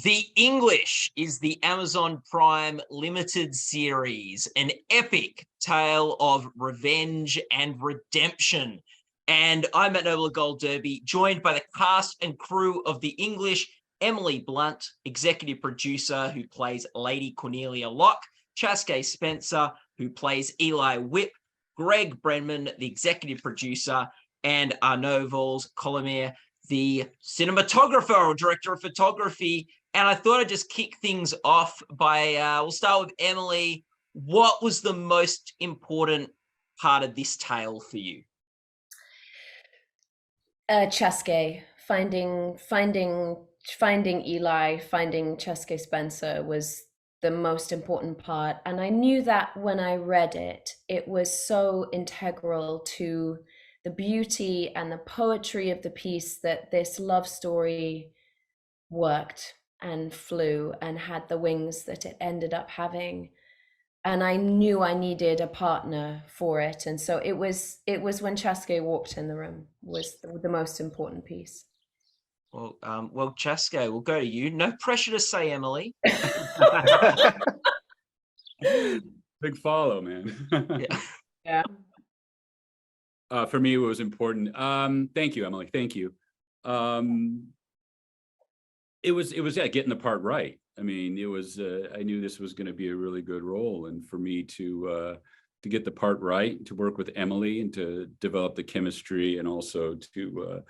The English is the Amazon Prime limited series, an epic tale of revenge and redemption. And I'm at Noble Gold Derby, joined by the cast and crew of The English, Emily Blunt, executive producer, who plays Lady Cornelia Locke, Chaske Spencer, who plays Eli Whip, Greg Brenman, the executive producer, and Arnau Valls Colomer, the cinematographer or director of photography. And I thought I'd just kick things off by, we'll start with Emily. What was the most important part of this tale for you? Chaske, finding Eli, finding Chaske Spencer was the most important part. And I knew that when I read it, it was so integral to the beauty and the poetry of the piece that this love story worked and flew and had the wings that it ended up having. And I knew I needed a partner for it. And so it was when Chaske walked in the room was the most important piece. Well, Chaske, we'll go to you. No pressure to say Emily. Big follow, man. Yeah. For me, it was important. Thank you, Emily. Thank you. It was getting the part right. I mean, it was. I knew this was going to be a really good role, and for me to get the part right, to work with Emily, and to develop the chemistry, and also to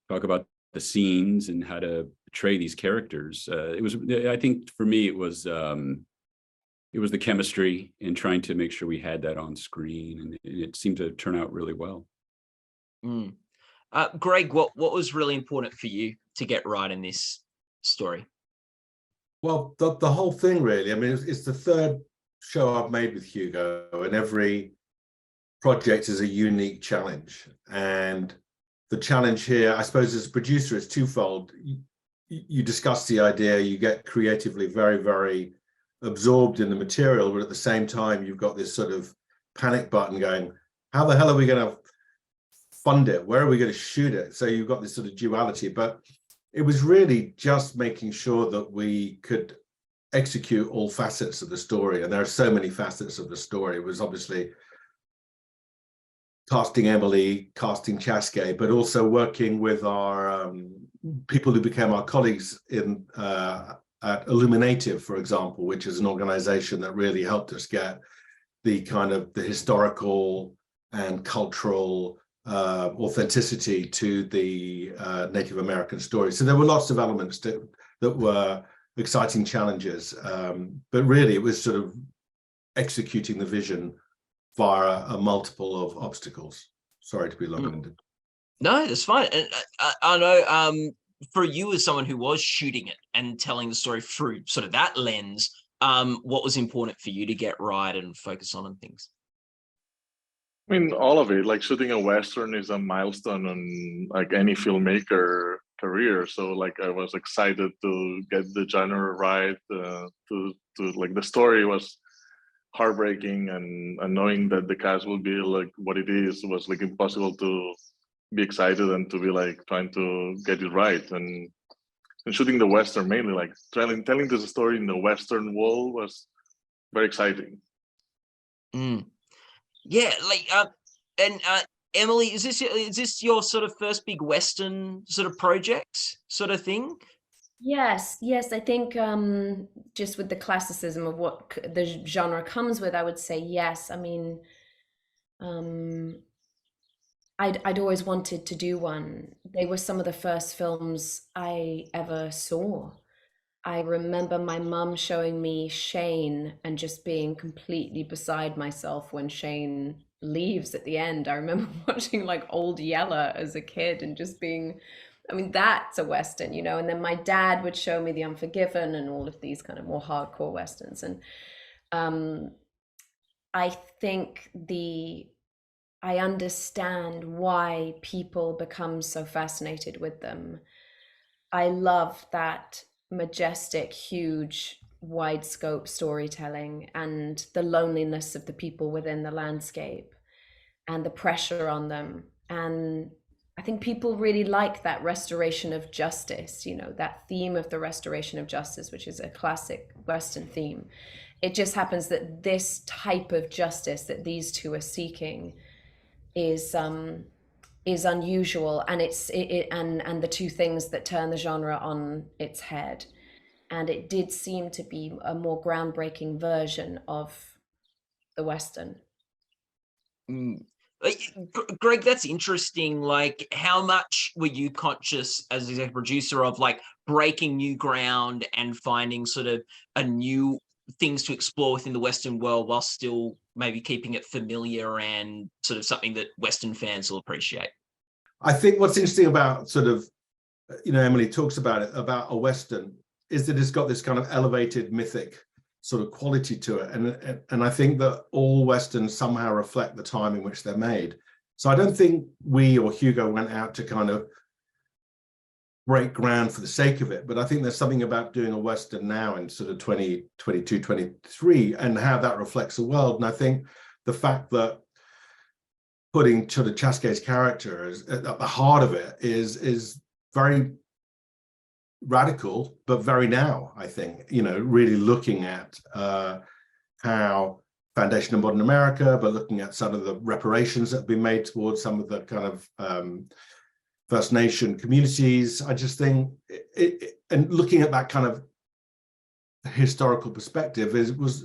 talk about the scenes and how to portray these characters. It was. I think for me, it was the chemistry and trying to make sure we had that on screen, and it seemed to turn out really well. Greg, what was really important for you to get right in this story? Well, the whole thing, really. I mean, it's the third show I've made with Hugo, and every project is a unique challenge. And the challenge here, I suppose, as a producer, is twofold. You discuss the idea, you get creatively very, very absorbed in the material, but at the same time, you've got this sort of panic button going, how the hell are we going to fund it? Where are we going to shoot it? So you've got this sort of duality, but it was really just making sure that we could execute all facets of the story. And there are so many facets of the story. It was obviously casting Emily, casting Chaske, but also working with our people who became our colleagues in at Illuminative, for example, which is an organization that really helped us get the kind of the historical and cultural authenticity to the Native American story. So there were lots of elements that were exciting challenges, but really it was sort of executing the vision via a multiple of obstacles. Sorry to be long-winded. No, that's fine. And I know for you as someone who was shooting it and telling the story through sort of that lens, what was important for you to get right and focus on and things? I mean, all of it. Like shooting a Western is a milestone on like any filmmaker career. So like I was excited to get the genre right. To like the story was heartbreaking, and knowing that the cast will be like what it is was like impossible to be excited and to be like trying to get it right. And shooting the Western mainly, like telling this story in the Western world was very exciting. Yeah, like and Emily, is this your sort of first big Western sort of project sort of thing? Yes, I think just with the classicism of what the genre comes with, I would say yes. I mean, I'd always wanted to do one. They were some of the first films I ever saw. I remember my mum showing me Shane and just being completely beside myself when Shane leaves at the end. I remember watching like Old Yeller as a kid and just being, I mean, that's a Western, you know. And then my dad would show me The Unforgiven and all of these kind of more hardcore Westerns. And I think I understand why people become so fascinated with them. I love that majestic, huge, wide scope storytelling and the loneliness of the people within the landscape and the pressure on them. And I think people really like that restoration of justice, you know, that theme of the restoration of justice, which is a classic Western theme. It just happens that this type of justice that these two are seeking is unusual, and and the two things that turn the genre on its head. And it did seem to be a more groundbreaking version of the Western. Greg, that's interesting. Like, how much were you conscious as a producer of like breaking new ground and finding sort of a new things to explore within the Western world while still maybe keeping it familiar and sort of something that Western fans will appreciate? I think what's interesting about sort of, you know, Emily talks about it, about a Western, is that it's got this kind of elevated mythic sort of quality to it. And I think that all Westerns somehow reflect the time in which they're made. So I don't think we or Hugo went out to kind of break ground for the sake of it, but I think there's something about doing a Western now in sort of 2022, 23, and how that reflects the world. And I think the fact that putting sort of Chaske's character at the heart of it is very radical, but very now, I think, you know, really looking at how Foundation of Modern America, but looking at some of the reparations that have been made towards some of the kind of First Nation communities. I just think, and looking at that kind of historical perspective, was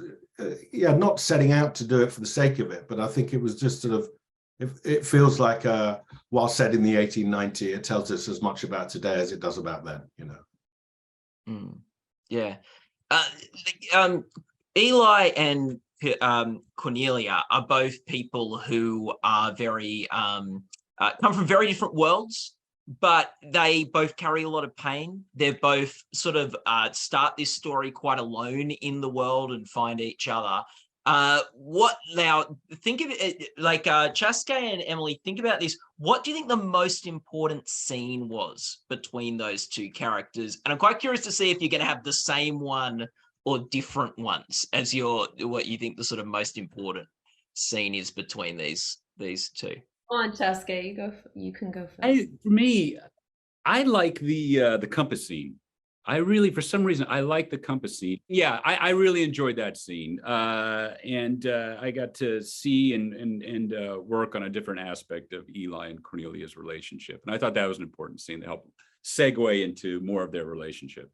not setting out to do it for the sake of it, but I think it was just sort of, it feels like while set in the 1890, it tells us as much about today as it does about then, you know. Yeah. Eli and Cornelia are both people who are very come from very different worlds, but they both carry a lot of pain. They're both sort of start this story quite alone in the world and find each other. What now, think of it like Chaske and Emily, think about this. What do you think the most important scene was between those two characters? And I'm quite curious to see if you're going to have the same one or different ones as what you think the sort of most important scene is between these two. Go on, Chaske, you can go first. For me, I like the compass scene. I really, for some reason, I like the compass scene. Yeah, I really enjoyed that scene. And I got to see and work on a different aspect of Eli and Cornelia's relationship. And I thought that was an important scene to help segue into more of their relationship.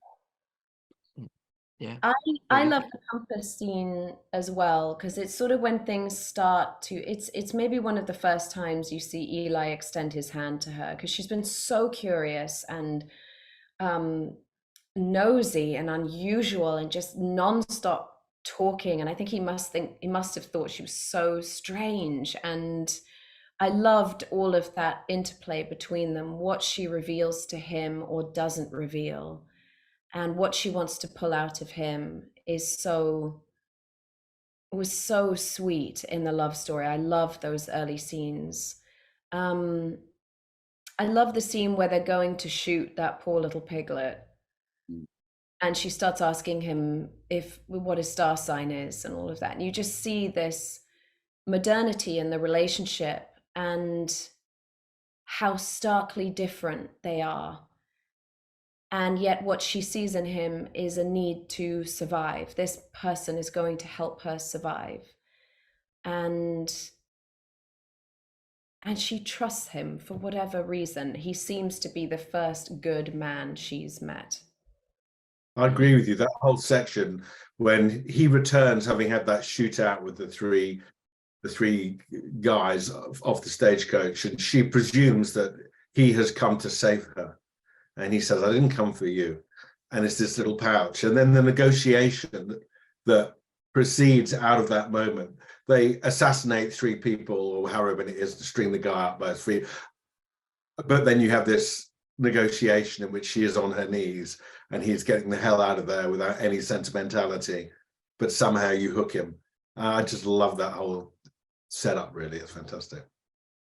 Yeah. I love the compass scene as well, because it's sort of when things start to, it's maybe one of the first times you see Eli extend his hand to her, because she's been so curious and nosy and unusual and just nonstop talking, and I think he must have thought she was so strange. And I loved all of that interplay between them, what she reveals to him or doesn't reveal, and what she wants to pull out of him was so sweet in the love story. I love those early scenes. I love the scene where they're going to shoot that poor little piglet, and she starts asking him what his star sign is and all of that. And you just see this modernity in the relationship and how starkly different they are. And yet what she sees in him is a need to survive. This person is going to help her survive. And she trusts him for whatever reason. He seems to be the first good man she's met. I agree with you. That whole section when he returns, having had that shootout with the three guys off the stagecoach, and she presumes that he has come to save her, and he says, "I didn't come for you," and it's this little pouch, and then the negotiation that proceeds out of that moment. They assassinate 3 people, or however many it is, to string the guy up by his feet, but then you have this negotiation in which she is on her knees and he's getting the hell out of there without any sentimentality, but somehow you hook him. I just love that whole setup. Really, it's fantastic.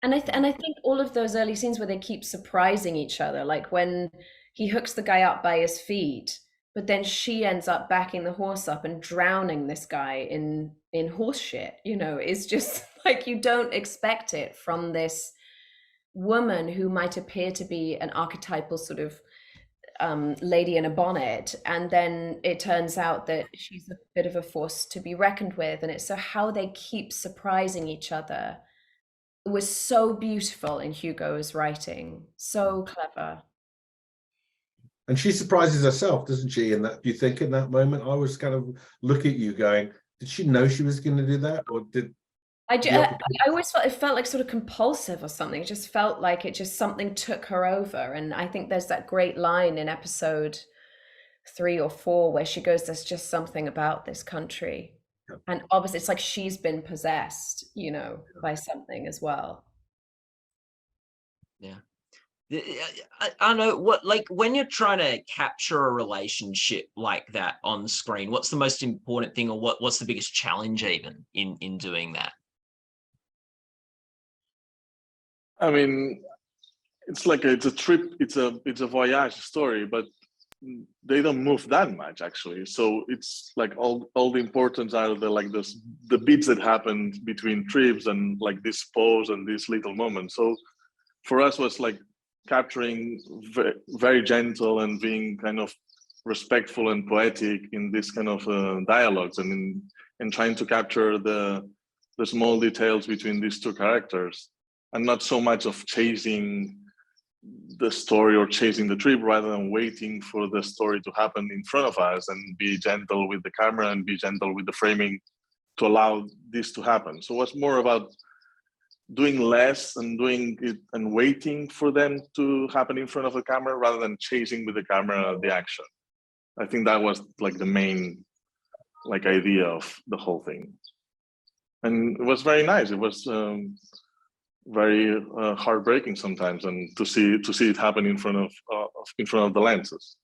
And I think all of those early scenes where they keep surprising each other, like when he hooks the guy up by his feet, but then she ends up backing the horse up and drowning this guy in horse shit, you know, is just like, you don't expect it from this woman who might appear to be an archetypal sort of lady in a bonnet, and then it turns out that she's a bit of a force to be reckoned with. And it's so how they keep surprising each other. It was so beautiful in Hugo's writing, so clever. And she surprises herself, doesn't she? In that, do you think in that moment, I was kind of looking at you going, did she know she was going to do that, or did I always felt it felt like sort of compulsive or something. It just felt like it just something took her over. And I think there's that great line in episode 3 or 4 where she goes, "There's just something about this country," and obviously it's like she's been possessed, you know, by something as well. Yeah. I know what, like when you're trying to capture a relationship like that on screen, what's the most important thing, or what's the biggest challenge even in doing that? I mean, it's like it's a trip, it's a voyage story, but they don't move that much actually. So it's like all the importance are the beats that happened between trips and like this pose and these little moments. So for us was like capturing very gentle and being kind of respectful and poetic in this kind of dialogues, and trying to capture the small details between these two characters, and not so much of chasing the story or chasing the trip, rather than waiting for the story to happen in front of us and be gentle with the camera and be gentle with the framing to allow this to happen. So it's more about doing less and doing it and waiting for them to happen in front of the camera rather than chasing with the camera the action. I think that was like the main like idea of the whole thing. And it was very nice. It was very heartbreaking sometimes, and to see it happen in front of the lenses.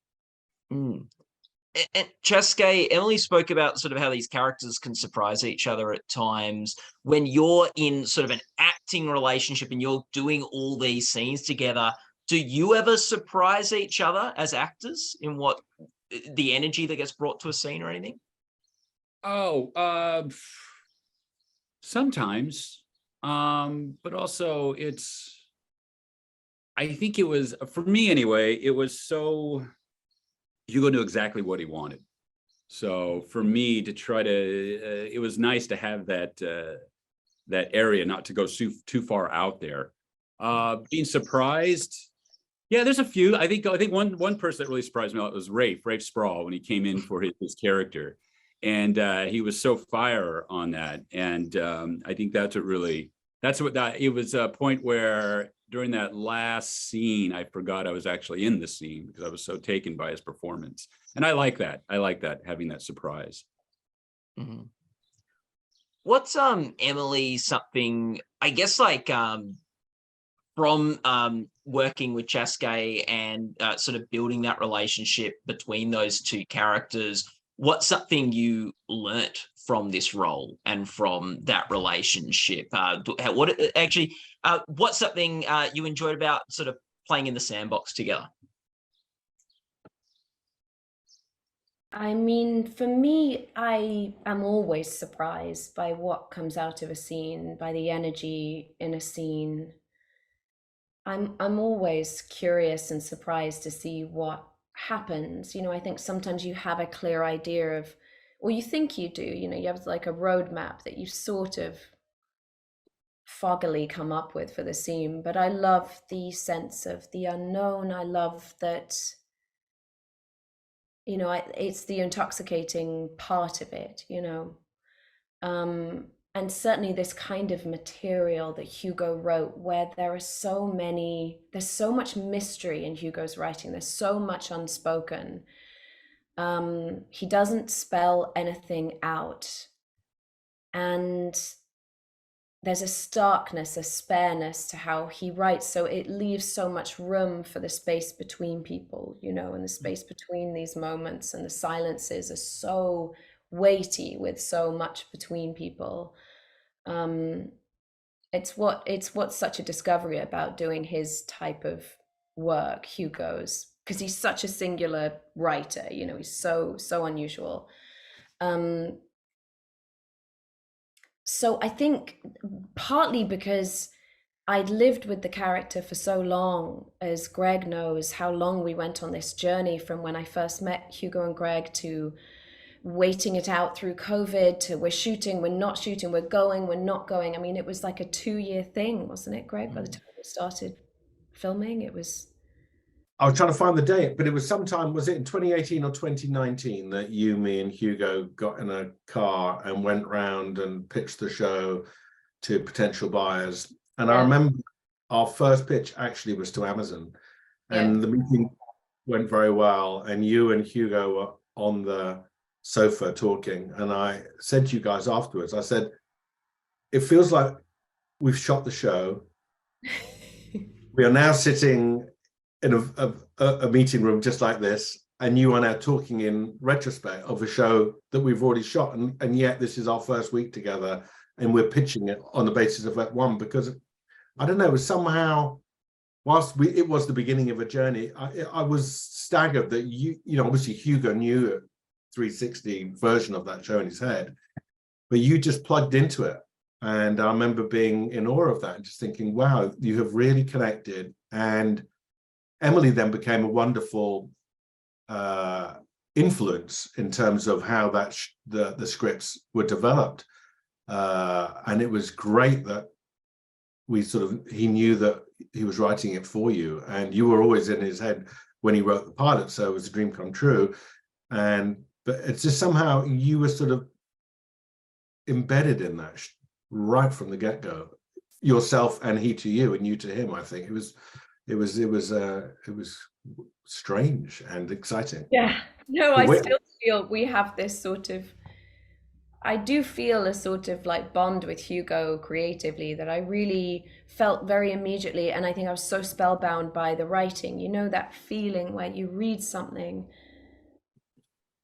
Mm. And Chaske, Emily spoke about sort of how these characters can surprise each other at times. When you're in sort of an acting relationship and you're doing all these scenes together, do you ever surprise each other as actors in what the energy that gets brought to a scene or anything? Oh, sometimes, but also I think it was, for me anyway, it was so, Hugo knew exactly what he wanted. So for me to try to, it was nice to have that area, not to go too far out there. Being surprised, yeah, there's a few. I think one person that really surprised me was Rafe Sprawl, when he came in for his character, and he was so fire on that. And I think it was a point where during that last scene, I forgot I was actually in the scene because I was so taken by his performance. And I like that. Having that surprise. Mm-hmm. What's Emily, something, I guess, like from working with Chaske and sort of building that relationship between those two characters, what's something you learnt from this role and from that relationship? What's something you enjoyed about sort of playing in the sandbox together? I mean, for me, I am always surprised by what comes out of a scene, by the energy in a scene. I'm always curious and surprised to see what happens. You know, I think sometimes you have a clear idea of, or you think you do, you know, you have like a roadmap that you sort of foggily come up with for the scene. But I love the sense of the unknown. I love that, you know, it's the intoxicating part of it, you know. And certainly this kind of material that Hugo wrote, where there's so much mystery in Hugo's writing, there's so much unspoken. He doesn't spell anything out. And there's a starkness, a spareness to how he writes, so it leaves so much room for the space between people, you know, and the space between these moments, and the silences are so weighty with so much between people. It's what's such a discovery about doing his type of work, Hugo's, because he's such a singular writer, you know, he's so unusual. So I think partly because I'd lived with the character for so long, as Greg knows, how long we went on this journey from when I first met Hugo and Greg to waiting it out through COVID to we're shooting, we're not shooting, we're going, we're not going. I mean, it was like a 2-year thing, wasn't it, Greg? By the time we started filming, it was... I was trying to find the date, but it was sometime, was it in 2018 or 2019 that you, me and Hugo got in a car and went round and pitched the show to potential buyers. And Yeah. I remember our first pitch actually was to Amazon, and the meeting went very well. And you and Hugo were on the sofa talking. And I said to you guys afterwards, I said, it feels like we've shot the show. We are now sitting in a meeting room just like this, and you are now talking in retrospect of a show that we've already shot, and yet this is our first week together, and we're pitching it on the basis of that one, because I don't know, it was somehow, whilst it was the beginning of a journey, I was staggered that you know, obviously Hugo knew a 360 version of that show in his head, but you just plugged into it. And I remember being in awe of that and just thinking, wow, you have really connected. And Emily then became a wonderful influence in terms of how that the scripts were developed. And it was great that he knew that he was writing it for you, and you were always in his head when he wrote the pilot, so it was a dream come true. But it's just somehow you were sort of embedded in that right from the get-go, yourself, and he to you and you to him. I think it was strange and exciting. Yeah, no, I still feel we have this sort of, I do feel a sort of like bond with Hugo creatively that I really felt very immediately. And I think I was so spellbound by the writing, you know, that feeling where you read something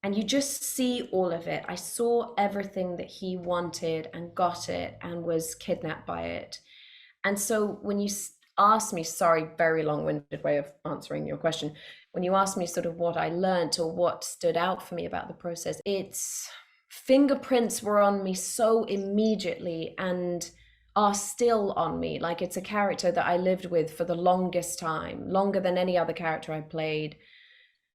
and you just see all of it. I saw everything that he wanted and got it and was kidnapped by it. And so when you asked me, sorry, very long-winded way of answering your question, when you asked me sort of what I learned or what stood out for me about the process, it's fingerprints were on me so immediately and are still on me. Like, it's a character that I lived with for the longest time, longer than any other character I played.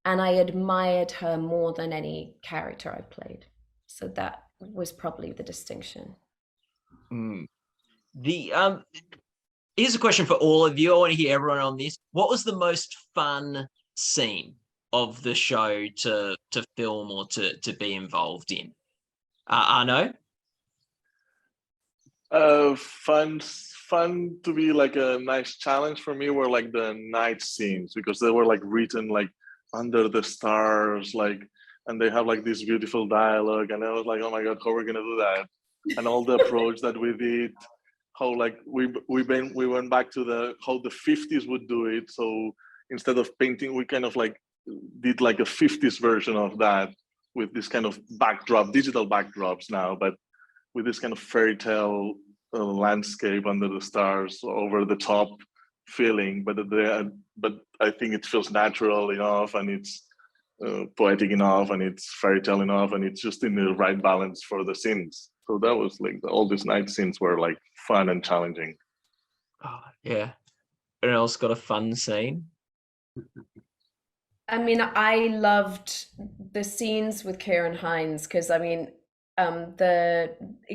And I admired her more than any character I played. So that was probably the distinction. Here's a question for all of you. I want to hear everyone on this. What was the most fun scene of the show to film or to be involved in? Arnau? Fun to be like a nice challenge for me were like the night scenes, because they were like written like under the stars, like, and they have like this beautiful dialogue, and I was like, oh my god, how are we gonna do that? And all the approach that we did, how like we went back to how the 50s would do it. So instead of painting, we kind of like did like a 50s version of that with this kind of backdrop, digital backdrops now, but with this kind of fairy tale landscape under the stars, over the top feeling. But I think it feels natural enough, and it's poetic enough, and it's fairy tale enough, and it's just in the right balance for the scenes. So that was like all these night scenes were like fun and challenging. Oh, yeah. Anyone else got a fun scene? I mean, I loved the scenes with Kieran Hines because, I mean,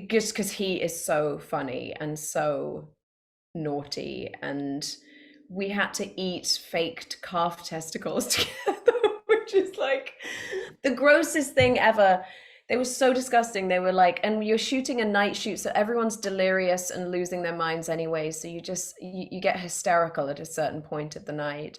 just because he is so funny and so naughty, and we had to eat faked calf testicles together, which is like the grossest thing ever. They were so disgusting. They were like, and you're shooting a night shoot, so everyone's delirious and losing their minds anyway. So you get hysterical at a certain point of the night,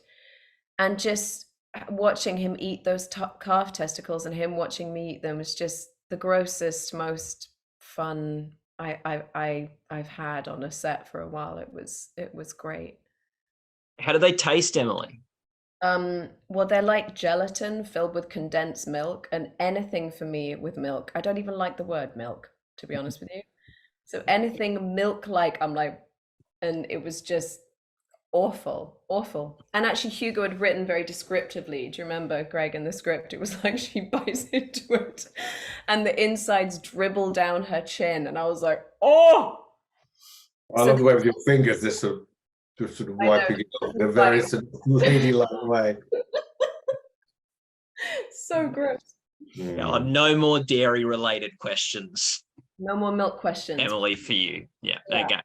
and just watching him eat those calf testicles and him watching me eat them was just the grossest, most fun I've had on a set for a while. It was great. How do they taste, Emily? Well, they're like gelatin filled with condensed milk, and anything for me with milk, I don't even like the word milk, to be honest with you. So anything milk like, I'm like, and it was just awful. And actually Hugo had written very descriptively, do you remember, Greg, in the script, it was like she bites into it and the insides dribble down her chin, and I was like, oh! I love the way with your fingers, this sort of just sort of I wiping know. it off in a very sort of ladylike way. So gross. Now, no more dairy related questions, No more milk questions. Emily, for you. Yeah. Yeah. Okay.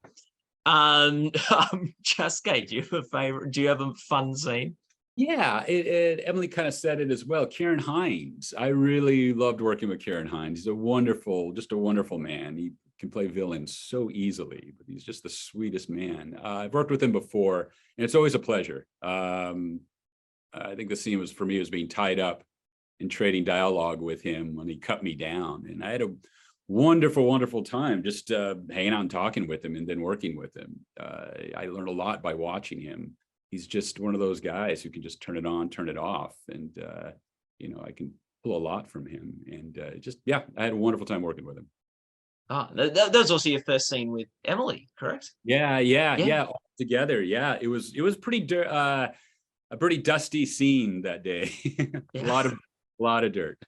Chaske, do you have a favorite? Do you have a fun scene? Yeah, Emily kind of said it as well. Kieran Hines. I really loved working with Kieran Hines. He's just a wonderful man. He can play villains so easily, but he's just the sweetest man. I've worked with him before, and it's always a pleasure. I think the scene was being tied up and trading dialogue with him when he cut me down, and I had a wonderful time just hanging out and talking with him, and then working with him. I learned a lot by watching him. He's just one of those guys who can just turn it on, turn it off, and I can pull a lot from him. And I had a wonderful time working with him. That was also your first scene with Emily, correct? Yeah. All together, yeah. It was a pretty dusty scene that day. Yeah. a lot of dirt.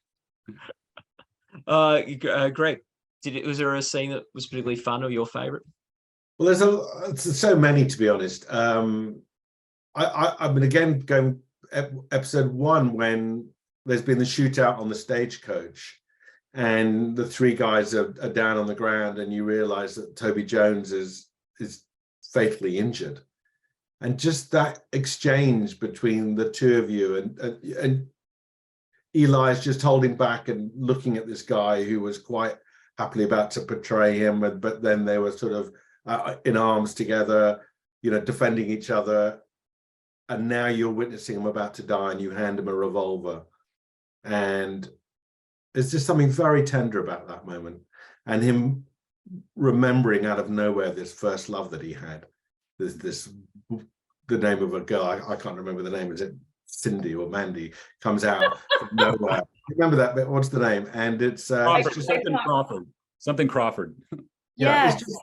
Great. Was there a scene that was particularly fun or your favorite? Well, there's so many, to be honest. I've been again going episode 1 when there's been the shootout on the stagecoach, and the 3 guys are down on the ground, and you realize that Toby Jones is fatally injured, and just that exchange between the 2 of you, and Eli's just holding back and looking at this guy who was quite happily about to portray him, but then they were sort of in arms together, defending each other. And now you're witnessing him about to die, and you hand him a revolver. And there's just something very tender about that moment. And him remembering out of nowhere this first love that he had. The name of a girl, I can't remember the name, is it Cindy or Mandy, comes out from nowhere. Remember that bit? What's the name? And it's just something Crawford. Yeah, Yes. it's just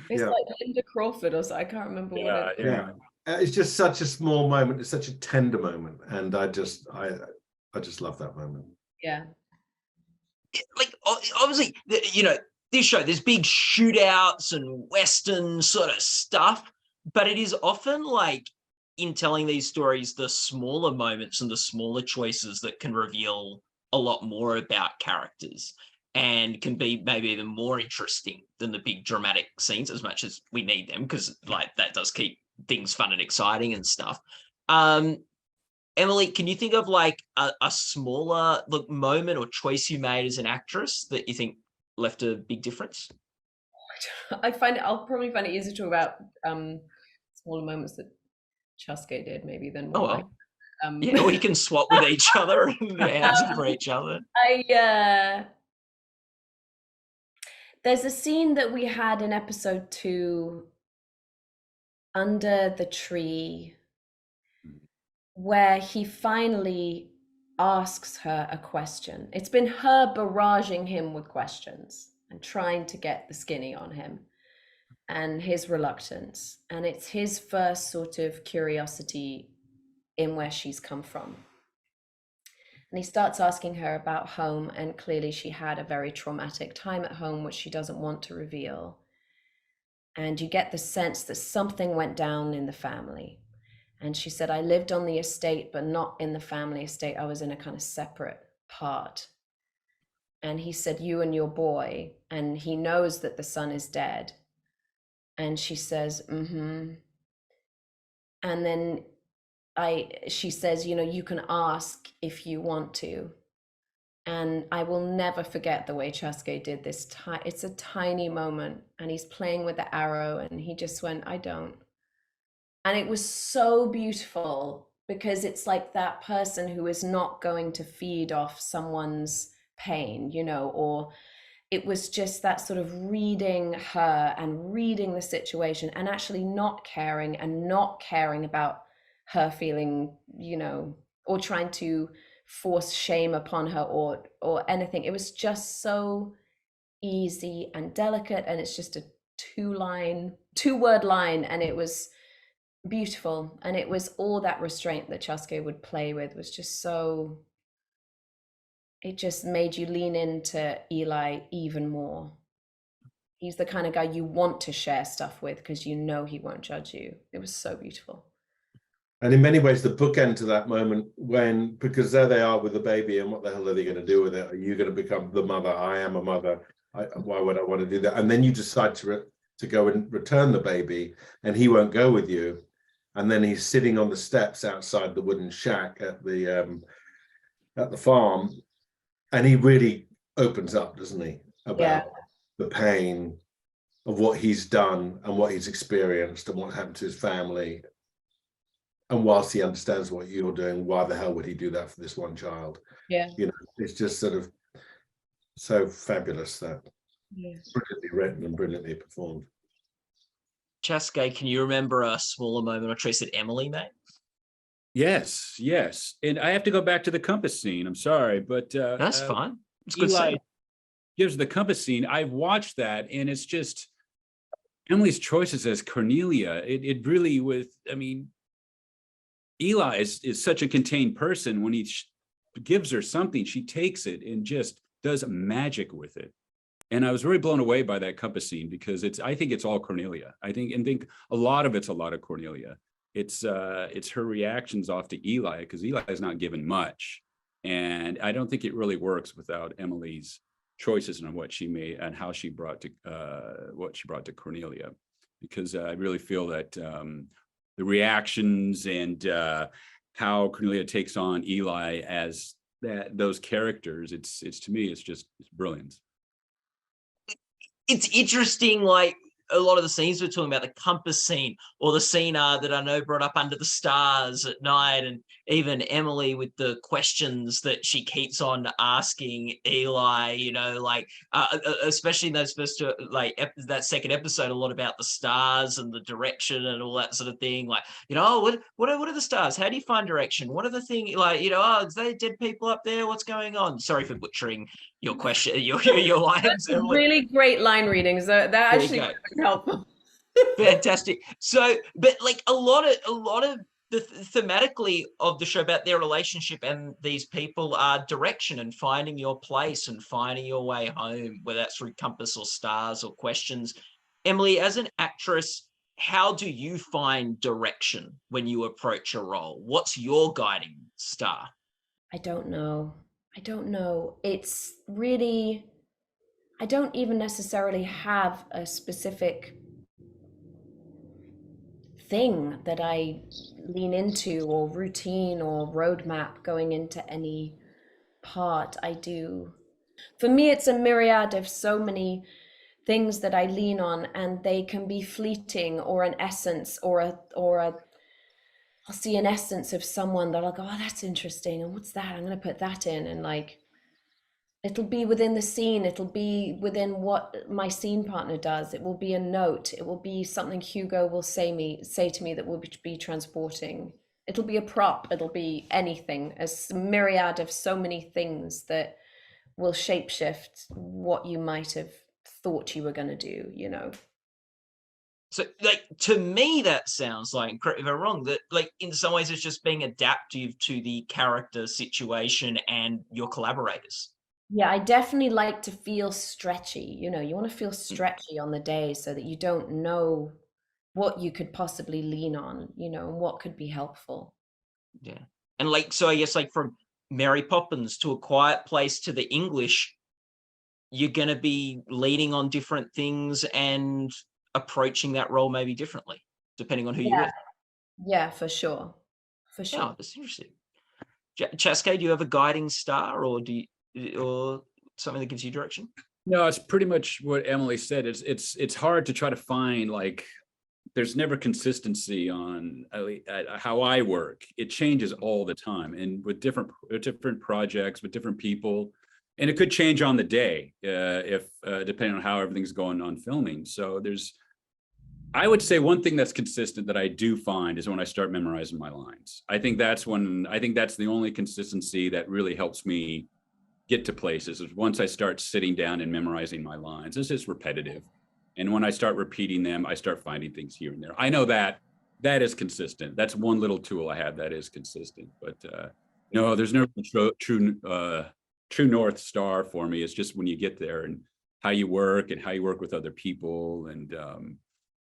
It's like Linda Crawford or something. I can't remember what it is. Yeah. It's just such a small moment. It's such a tender moment, and I just love that moment. Yeah. Like, obviously, this show, there's big shootouts and Western sort of stuff, but it is often like, in telling these stories, the smaller moments and the smaller choices that can reveal a lot more about characters, and can be maybe even more interesting than the big dramatic scenes, as much as we need them, because like that does keep things fun and exciting and stuff. Emily, can you think of like a smaller moment or choice you made as an actress that you think left a big difference? I'll probably find it easier to talk about smaller moments that Chaske did maybe than one. Oh, well. We can swap with each other and answer for each other. There's a scene that we had in episode 2 under the tree where he finally asks her a question. It's been her barraging him with questions and trying to get the skinny on him, and his reluctance. And it's his first sort of curiosity in where she's come from. And he starts asking her about home, and clearly she had a very traumatic time at home, which she doesn't want to reveal. And you get the sense that something went down in the family. And she said, I lived on the estate, but not in the family estate. I was in a kind of separate part. And he said, you and your boy. And he knows that the son is dead. And she says, mm-hmm. And then she says, you can ask if you want to. And I will never forget the way Chaske did this. It's a tiny moment, and he's playing with the arrow, and he just went, I don't. And it was so beautiful, because it's like that person who is not going to feed off someone's pain, or it was just that sort of reading her and reading the situation, and actually not caring about her feeling, or trying to force shame upon her or anything. It was just so easy and delicate, and it's just a 2-word line, and it was beautiful. And it was all that restraint that Chaske would play with was just so, it just made you lean into Eli even more. He's the kind of guy you want to share stuff with because you know he won't judge you. It was so beautiful. And in many ways, the bookend to that moment when, because there they are with the baby, and what the hell are they going to do with it? Are you going to become the mother? I am a mother. Why would I want to do that? And then you decide to go and return the baby, and he won't go with you. And then he's sitting on the steps outside the wooden shack at the farm, and he really opens up, doesn't he, about the pain of what he's done and what he's experienced and what happened to his family. And whilst he understands what you're doing, why the hell would he do that for this one child? Yeah. You know, it's just sort of so fabulous, that Yeah. brilliantly written and brilliantly performed. Chaske, can you remember a smaller moment or trace at Emily, mate? Yes, yes. And I have to go back to the compass scene. I'm sorry, but That's fine. It's good Eli scene. gives the compass scene. I've watched that, and it's just Emily's choices as Cornelia. It really I mean, Eli is such a contained person. When he gives her something, she takes it and just does magic with it. And I was very blown away by that compass scene because I think it's all Cornelia. I think a lot of it's a lot of Cornelia. It's her reactions off to Eli, because Eli is not given much. And I don't think it really works without Emily's choices on what she made and how she brought to Cornelia, because I really feel that the reactions and how Cornelia takes on Eli as those characters, it's to me, it's brilliant. It's interesting, like a lot of the scenes we're talking about, the compass scene, or the scene that I know brought up Under the Stars at night, and even Emily with the questions that she keeps on asking Eli, you know, like especially in those first two, like that second episode, a lot about the stars and the direction and all that sort of thing. Like, you know, oh, what are the stars? How do you find direction? What are the things, like, you know, oh, is there dead people up there? What's going on? Sorry for butchering your question, your lines. Really great line readings. That actually was helpful. Fantastic. So, but like a lot of the thematically of the show about their relationship and these people are direction and finding your place and finding your way home, whether that's through compass or stars or questions. Emily, as an actress, how do you find direction when you approach a role? What's your guiding star? I don't know. It's really, I don't even necessarily have a specific thing that I lean into, or routine or roadmap going into any part I do. For me, it's a myriad of so many things that I lean on, and they can be fleeting, or an essence, or a I'll see an essence of someone that I'll go, oh, that's interesting, and what's that? I'm going to put that in, and like, it'll be within the scene, it'll be within what my scene partner does, it will be a note, it will be something Hugo will say to me that will be transporting, it'll be a prop, it'll be anything, a myriad of so many things that will shapeshift what you might have thought you were going to do, you know. So, like, to me, that sounds like, correct me if I'm wrong, that like in some ways it's just being adaptive to the character situation and your collaborators. Yeah, I definitely like to feel stretchy. You know, you want to feel stretchy on the day so that you don't know what you could possibly lean on, you know, and what could be helpful. Yeah. And like, so I guess like from Mary Poppins to A Quiet Place to the English, you're going to be leaning on different things and approaching that role maybe differently, depending on who you're with. Yeah, for sure. For Oh, sure. that's interesting. Chaske, do you have a guiding star, or or something that gives you direction? No, it's pretty much what Emily said. It's hard to try to find, like, there's never consistency on how I work. It changes all the time, and with different projects, with different people, and it could change on the day if depending on how everything's going on filming. So I would say one thing that's consistent that I do find is when I start memorizing my lines. I think that's the only consistency that really helps me get to places, is once I start sitting down and memorizing my lines. It's just repetitive. And when I start repeating them, I start finding things here and there. I know that is consistent. That's one little tool I have that is consistent. But no, there's no true North Star for me. It's just when you get there and how you work and how you work with other people. And,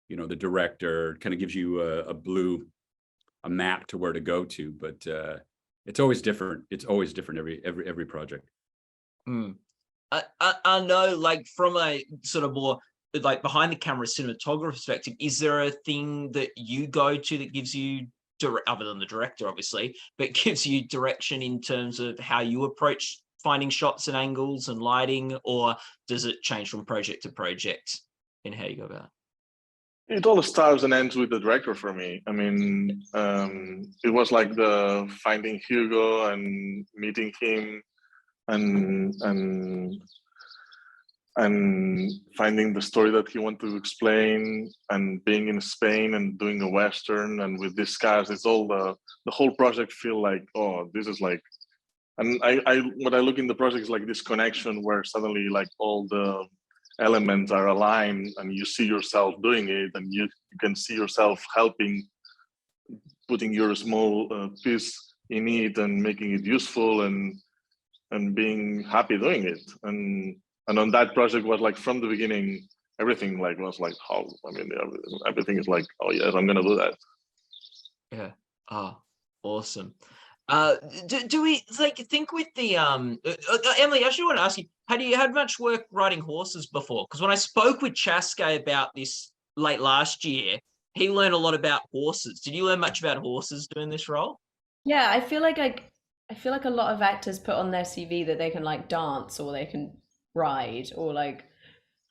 you know, the director kind of gives you a map to where to go to, but it's always different. It's always different every project. I know, like, from a sort of more like behind the camera cinematographer perspective, is there a thing that you go to that gives you other than the director, obviously, but gives you direction in terms of how you approach finding shots and angles and lighting, or does it change from project to project in how you go about it? It all starts and ends with the director for me. I mean, it was like the finding Hugo and meeting him and finding the story that he wanted to explain, and being in Spain and doing a Western, and with this cast, it's all the whole project feel like, oh, this is like, and what I look in the project is like this connection where suddenly like all the elements are aligned and you see yourself doing it, and you can see yourself helping, putting your small piece in it and making it useful and being happy doing it. And on that project was like from the beginning, everything like was like, how, I mean, everything is like, oh yes, I'm gonna do that. Yeah. Oh, awesome. Do we like think with the Emily, I actually want to ask you, had you had much work riding horses before? Because when I spoke with Chaske about this late last year, he learned a lot about horses. Did you learn much about horses doing this role? Yeah, I feel like a lot of actors put on their CV that they can like dance or they can ride or like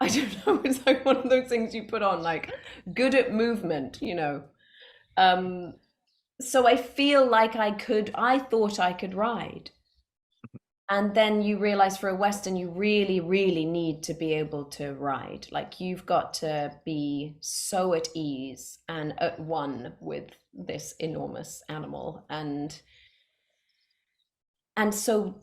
I don't know, it's like one of those things you put on, like good at movement, you know. So I feel like I thought I could ride. And then you realize for a Western, you really, really need to be able to ride. Like you've got to be so at ease and at one with this enormous animal. And so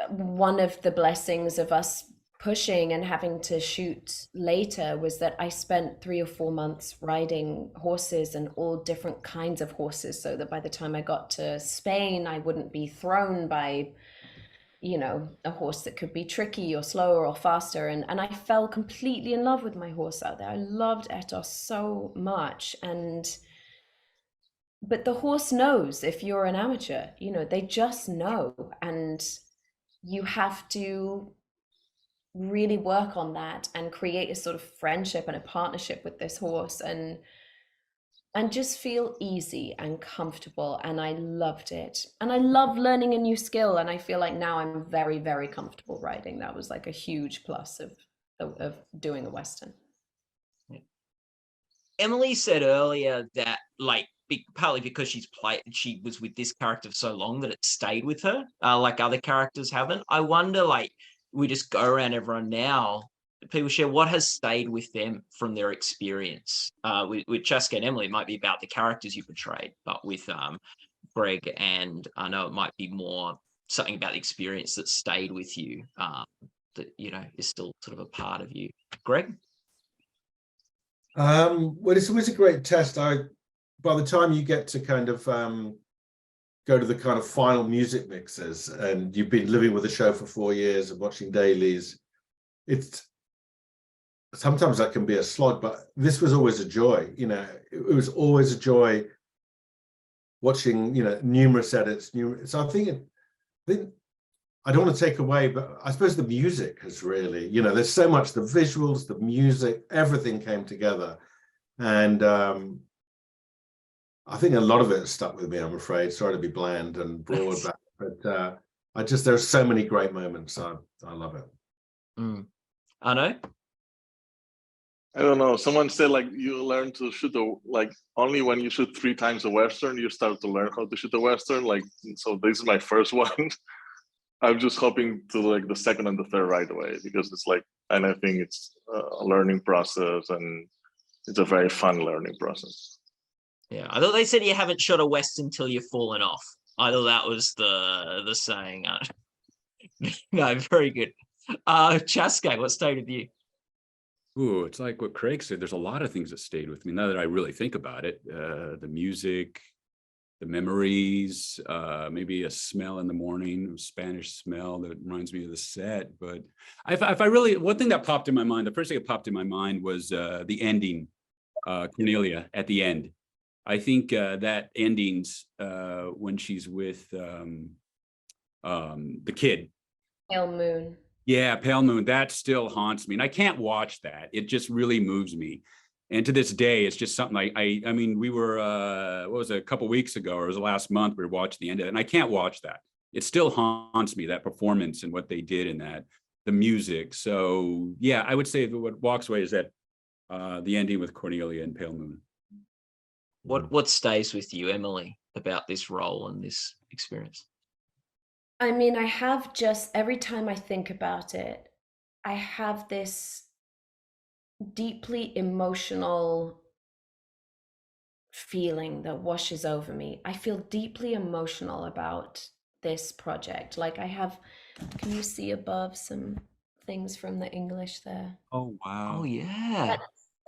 one of the blessings of us pushing and having to shoot later was that I spent 3 or 4 months riding horses, and all different kinds of horses, so that by the time I got to Spain, I wouldn't be thrown by, you know, a horse that could be tricky or slower or faster. And I fell completely in love with my horse out there. I loved Etos so much. But the horse knows if you're an amateur, you know, they just know. And you have to really work on that and create a sort of friendship and a partnership with this horse and just feel easy and comfortable. And I loved it. And I love learning a new skill. And I feel like now I'm very, very comfortable riding. That was like a huge plus of doing a Western. Yeah. Emily said earlier that like partly because she was with this character for so long that it stayed with her, like other characters haven't. I wonder, like, we just go around everyone now, people share what has stayed with them from their experience. With Chaske and Emily, it might be about the characters you portrayed, but with Greg and I know it might be more something about the experience that stayed with you, that, you know, is still sort of a part of you. Greg? Well, it's always a great test. By the time you get to kind of go to the kind of final music mixes, and you've been living with the show for 4 years and watching dailies, it's sometimes that can be a slog, but this was always a joy. You know, it was always a joy watching, you know, numerous edits. So I think I don't want to take away, but I suppose the music has really, you know, there's so much, the visuals, the music, everything came together. And I think a lot of it stuck with me, I'm afraid. Sorry to be bland and broad, but there's so many great moments. I love it. Arnau? I don't know. Someone said like you learn to shoot like only when you shoot 3 times a Western, you start to learn how to shoot a Western. Like, so this is my first one. I'm just hoping to like the second and the third right away, because it's like, and I think it's a learning process, and it's a very fun learning process. Yeah, I thought they said you haven't shot a Western until you've fallen off. I thought that was the saying. No, very good. Chaske, what stayed with you? Ooh, it's like what Craig said. There's a lot of things that stayed with me now that I really think about it. The music, memories, maybe a smell in the morning, a Spanish smell that reminds me of the set. But if I really, one thing that popped in my mind, the first thing that popped in my mind was the ending, Cornelia at the end. I think that endings when she's with the kid. Pale Moon. Yeah, Pale Moon, that still haunts me. And I can't watch that. It just really moves me. And to this day, it's just something I mean, we were, what was it, a couple weeks ago, or it was last month, we were watching the end of it, and I can't watch that. It still haunts me, that performance and what they did in that, the music. So yeah, I would say what walks away is that the ending with Cornelia and Pale Moon. What stays with you, Emily, about this role and this experience? I mean, I have just, every time I think about it, I have this deeply emotional feeling that washes over me. I feel deeply emotional about this project. Like I have, can you see above some things from the English there? Oh, wow. Oh, yeah.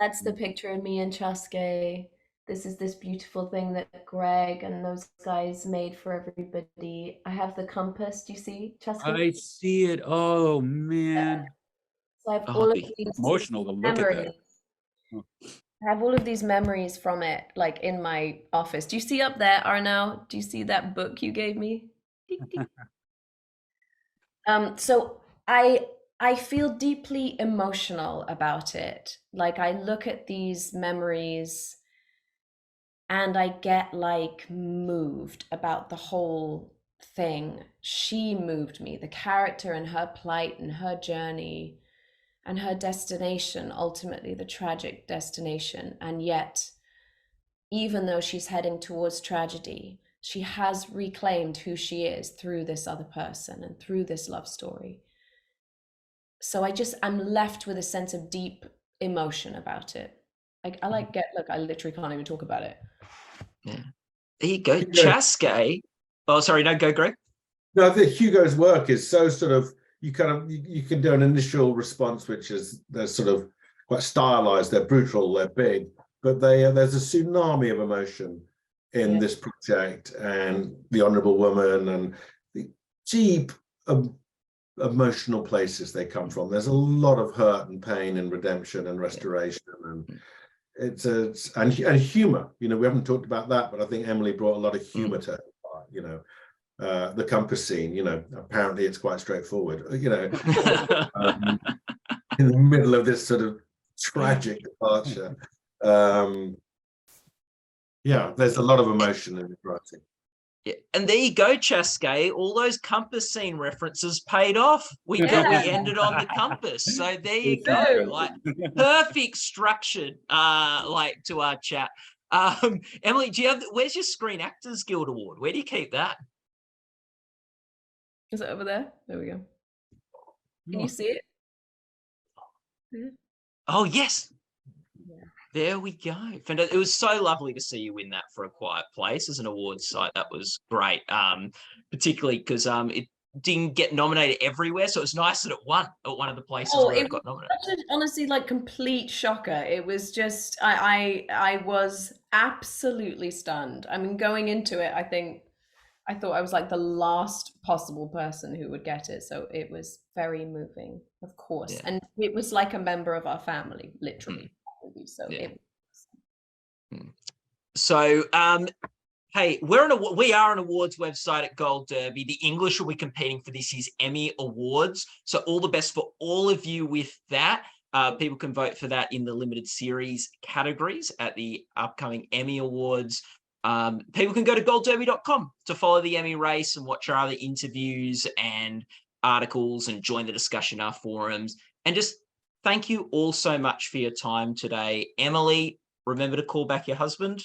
That's the picture of me and Chaske. This is this beautiful thing that Greg and those guys made for everybody. I have the compass. Do you see, Chaske? I see it. Oh, man. So I have Oh, all of big. these Emotional to look at memories. that. Oh. I have all of these memories from it, like in my office. Do you see up there, Arnau? Do you see that book you gave me? So I feel deeply emotional about it. Like I look at these memories and I get like moved about the whole thing. She moved me, the character and her plight and her journey and her destination, ultimately the tragic destination. And yet, even though she's heading towards tragedy, she has reclaimed who she is through this other person and through this love story. So I'm left with a sense of deep emotion about it. Like I literally can't even talk about it. Yeah. There you go. Yeah. Chaske. Oh, sorry, no, go, Greg. No, I think Hugo's work is so sort of, you can do an initial response, which is they're sort of quite stylized, they're brutal, they're big, but there's a tsunami of emotion in this project, and The Honourable Woman and the deep emotional places they come from. There's a lot of hurt and pain and redemption and restoration, and and humor. You know, we haven't talked about that, but I think Emily brought a lot of humor to her part, you know. The compass scene, you know, apparently it's quite straightforward, you know, in the middle of this sort of tragic departure. Yeah, there's a lot of emotion in the writing. Yeah. And there you go, Chaske. All those compass scene references paid off. We ended on the compass. So there you go. Like perfect structured like to our chat. Emily, do you have where's your Screen Actors Guild Award? Where do you keep that? Is it over there? There we go. Can you see it? Oh, yes. Yeah. There we go. It was so lovely to see you win that for A Quiet Place as an awards site. That was great, particularly because it didn't get nominated everywhere, so it was nice that it won at one of the places where it got nominated. Honestly, like complete shocker. It was just I was absolutely stunned. I mean, going into it, I thought I was like the last possible person who would get it. So it was very moving, of course. Yeah. And it was like a member of our family, literally. So hey, we are an awards website at Gold Derby. The English will be competing for this year's Emmy Awards. So all the best for all of you with that. People can vote for that in the limited series categories at the upcoming Emmy Awards. People can go to goldderby.com to follow the Emmy race and watch our other interviews and articles and join the discussion, our forums. And just thank you all so much for your time today. Emily, remember to call back your husband.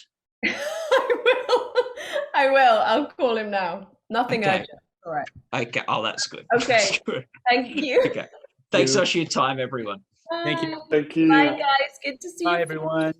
I will. I'll call him now. Nothing urgent. All right. Okay. Oh, that's good. Okay. That's good. Thank you. Okay. Thanks so much for your time, everyone. Bye. Thank you. Thank you. Bye, guys. Good to see you. Bye, everyone.